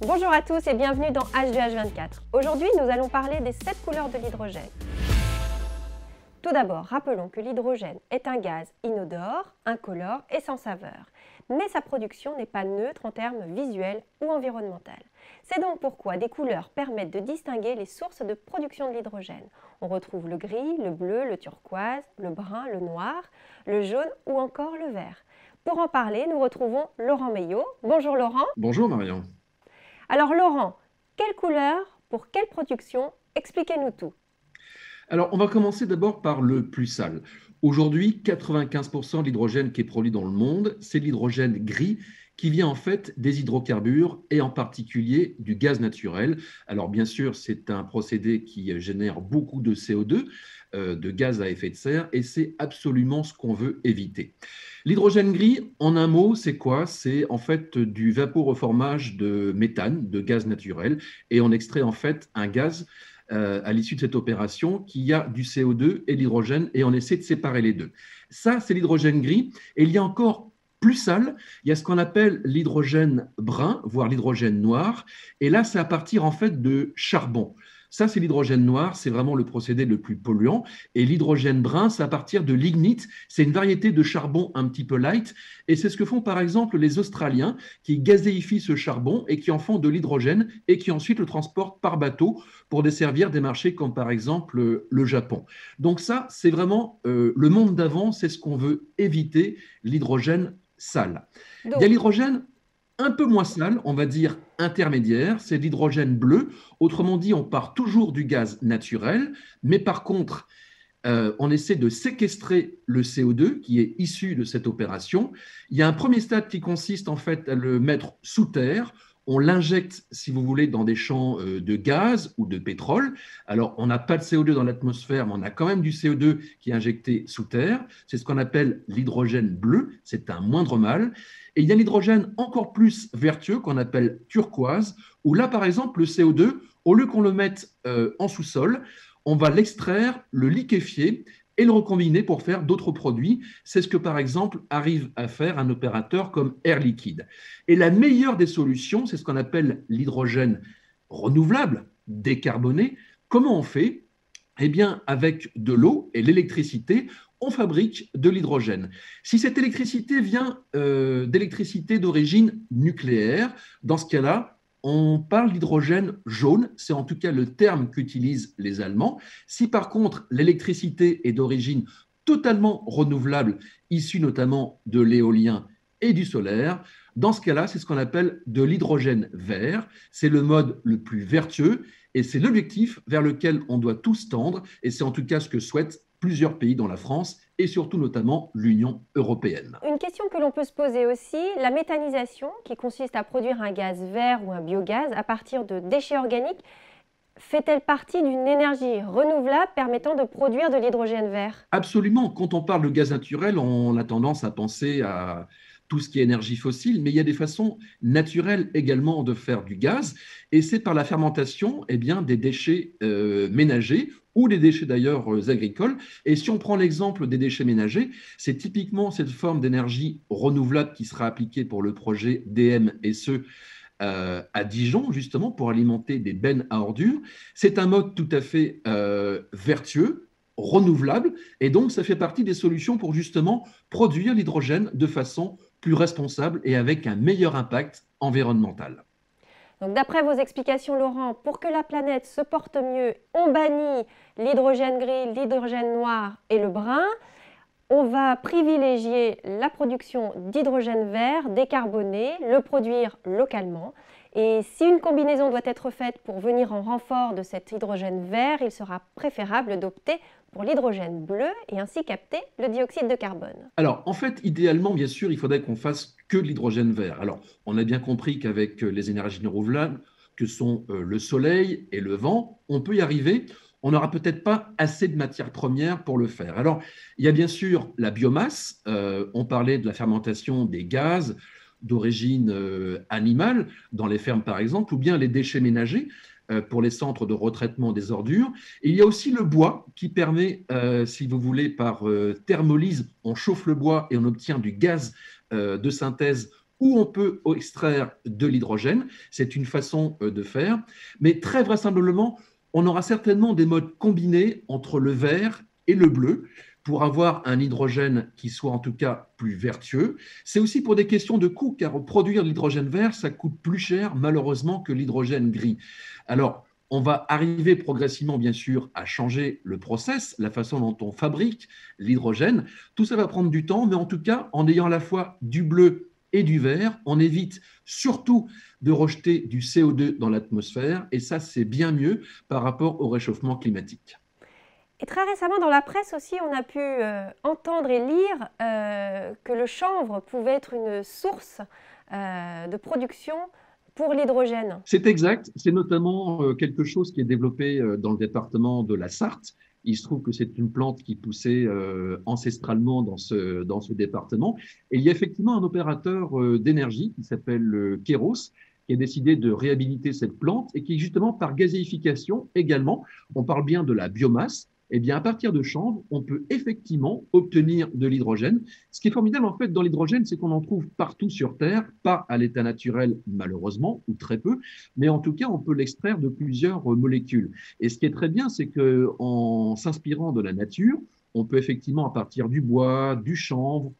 Bonjour à tous et bienvenue dans H2H24. Aujourd'hui, nous allons parler des 7 couleurs de l'hydrogène. Tout d'abord, rappelons que l'hydrogène est un gaz inodore, incolore et sans saveur. Mais sa production n'est pas neutre en termes visuels ou environnementaux. C'est donc pourquoi des couleurs permettent de distinguer les sources de production de l'hydrogène. On retrouve le gris, le bleu, le turquoise, le brun, le noir, le jaune ou encore le vert. Pour en parler, nous retrouvons Laurent Meillot. Bonjour Laurent. Bonjour Marion. Alors Laurent, quelle couleur pour quelle production? Expliquez-nous tout. Alors, on va commencer d'abord par le plus sale. Aujourd'hui, 95% de l'hydrogène qui est produit dans le monde, c'est l'hydrogène gris qui vient en fait des hydrocarbures et en particulier du gaz naturel. Alors, bien sûr, c'est un procédé qui génère beaucoup de CO2, de gaz à effet de serre, et c'est absolument ce qu'on veut éviter. L'hydrogène gris, en un mot, c'est quoi? C'est en fait du vaporeformage de méthane, de gaz naturel, et on extrait en fait un gaz à l'issue de cette opération qui a du CO2 et de l'hydrogène et on essaie de séparer les deux. Ça, c'est l'hydrogène gris. Et il y a encore plus sale, il y a ce qu'on appelle l'hydrogène brun, voire l'hydrogène noir. Et là, c'est à partir en fait de charbon. Ça, c'est l'hydrogène noir, c'est vraiment le procédé le plus polluant. Et l'hydrogène brun, c'est à partir de lignite. C'est une variété de charbon un petit peu light. Et c'est ce que font par exemple les Australiens qui gazéifient ce charbon et qui en font de l'hydrogène et qui ensuite le transportent par bateau pour desservir des marchés comme par exemple le Japon. Donc ça, c'est vraiment le monde d'avant, c'est ce qu'on veut éviter, l'hydrogène sale. Il y a Donc, l'hydrogène un peu moins sale, on va dire intermédiaire, c'est l'hydrogène bleu. Autrement dit, on part toujours du gaz naturel, mais par contre, on essaie de séquestrer le CO2 qui est issu de cette opération. Il y a un premier stade qui consiste en fait à le mettre sous terre. On l'injecte, si vous voulez, dans des champs de gaz ou de pétrole. Alors, on n'a pas de CO2 dans l'atmosphère, mais on a quand même du CO2 qui est injecté sous terre. C'est ce qu'on appelle l'hydrogène bleu. C'est un moindre mal. Et il y a l'hydrogène encore plus vertueux qu'on appelle turquoise, où là, par exemple, le CO2, au lieu qu'on le mette en sous-sol, on va l'extraire, le liquéfier et le recombiner pour faire d'autres produits. C'est ce que, par exemple, arrive à faire un opérateur comme Air Liquide. Et la meilleure des solutions, c'est ce qu'on appelle l'hydrogène renouvelable, décarboné. Comment on fait? Eh bien, avec de l'eau et l'électricité, on fabrique de l'hydrogène. Si cette électricité vient d'électricité d'origine nucléaire, dans ce cas-là, on parle d'hydrogène jaune, c'est en tout cas le terme qu'utilisent les Allemands. Si par contre l'électricité est d'origine totalement renouvelable, issue notamment de l'éolien et du solaire, dans ce cas-là, c'est ce qu'on appelle de l'hydrogène vert. C'est le mode le plus vertueux et c'est l'objectif vers lequel on doit tous tendre et c'est en tout cas ce que souhaitent plusieurs pays dont la France et surtout notamment l'Union européenne. une question que l'on peut se poser aussi, la méthanisation, qui consiste à produire un gaz vert ou un biogaz à partir de déchets organiques, fait-elle partie d'une énergie renouvelable permettant de produire de l'hydrogène vert? Absolument. Quand on parle de gaz naturel, on a tendance à penser à tout ce qui est énergie fossile, mais il y a des façons naturelles également de faire du gaz, et c'est par la fermentation eh bien, des déchets ménagers ou des déchets d'ailleurs agricoles. Et si on prend l'exemple des déchets ménagers, c'est typiquement cette forme d'énergie renouvelable qui sera appliquée pour le projet DMSE à Dijon, justement, pour alimenter des bennes à ordures. C'est un mode tout à fait vertueux, renouvelable, et donc ça fait partie des solutions pour justement produire l'hydrogène de façon plus responsable et avec un meilleur impact environnemental. Donc d'après vos explications Laurent, pour que la planète se porte mieux, on bannit l'hydrogène gris, l'hydrogène noir et le brun. On va privilégier la production d'hydrogène vert décarboné, le produire localement. Et si une combinaison doit être faite pour venir en renfort de cet hydrogène vert, il sera préférable d'opter pour l'hydrogène bleu et ainsi capter le dioxyde de carbone. Alors, en fait, idéalement, bien sûr, il faudrait qu'on fasse que de l'hydrogène vert. Alors, on a bien compris qu'avec les énergies renouvelables, que sont le soleil et le vent, on peut y arriver. On n'aura peut-être pas assez de matières premières pour le faire. Alors, il y a bien sûr la biomasse. On parlait de la fermentation des gaz d'origine animale, dans les fermes par exemple, ou bien les déchets ménagers pour les centres de retraitement des ordures. Et il y a aussi le bois qui permet, si vous voulez, par thermolyse, on chauffe le bois et on obtient du gaz de synthèse où on peut extraire de l'hydrogène. C'est une façon de faire. Mais très vraisemblablement, on aura certainement des modes combinés entre le vert et le bleu pour avoir un hydrogène qui soit en tout cas plus vertueux. C'est aussi pour des questions de coût, car produire de l'hydrogène vert, ça coûte plus cher malheureusement que l'hydrogène gris. Alors, on va arriver progressivement, bien sûr, à changer le process, la façon dont on fabrique l'hydrogène. Tout ça va prendre du temps, mais en tout cas, en ayant à la fois du bleu et du vert, on évite surtout de rejeter du CO2 dans l'atmosphère, et ça, c'est bien mieux par rapport au réchauffement climatique. Et très récemment, dans la presse aussi, on a pu entendre et lire que le chanvre pouvait être une source de production pour l'hydrogène. C'est exact, c'est notamment quelque chose qui est développé dans le département de la Sarthe. Il se trouve que c'est une plante qui poussait ancestralement dans ce département. Et il y a effectivement un opérateur d'énergie qui s'appelle Keros, qui a décidé de réhabiliter cette plante et qui, justement, par gazéification également, on parle bien de la biomasse, eh bien, à partir de chanvre, on peut effectivement obtenir de l'hydrogène. Ce qui est formidable, en fait, dans l'hydrogène, c'est qu'on en trouve partout sur Terre, pas à l'état naturel, malheureusement, ou très peu, mais en tout cas, on peut l'extraire de plusieurs molécules. Et ce qui est très bien, c'est qu'en s'inspirant de la nature, on peut effectivement, à partir du bois, du chanvre,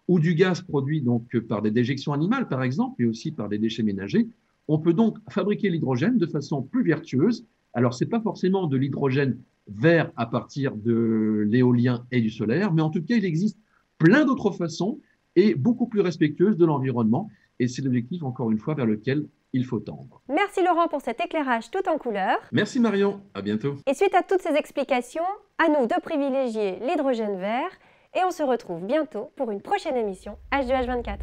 ou du gaz produit donc par des déjections animales, par exemple, et aussi par des déchets ménagers, on peut donc fabriquer l'hydrogène de façon plus vertueuse. Alors, ce n'est pas forcément de l'hydrogène vert à partir de l'éolien et du solaire, mais en tout cas, il existe plein d'autres façons et beaucoup plus respectueuses de l'environnement. Et c'est l'objectif, encore une fois, vers lequel il faut tendre. Merci Laurent pour cet éclairage tout en couleurs. Merci Marion, à bientôt. Et suite à toutes ces explications, à nous de privilégier l'hydrogène vert et on se retrouve bientôt pour une prochaine émission H2H24.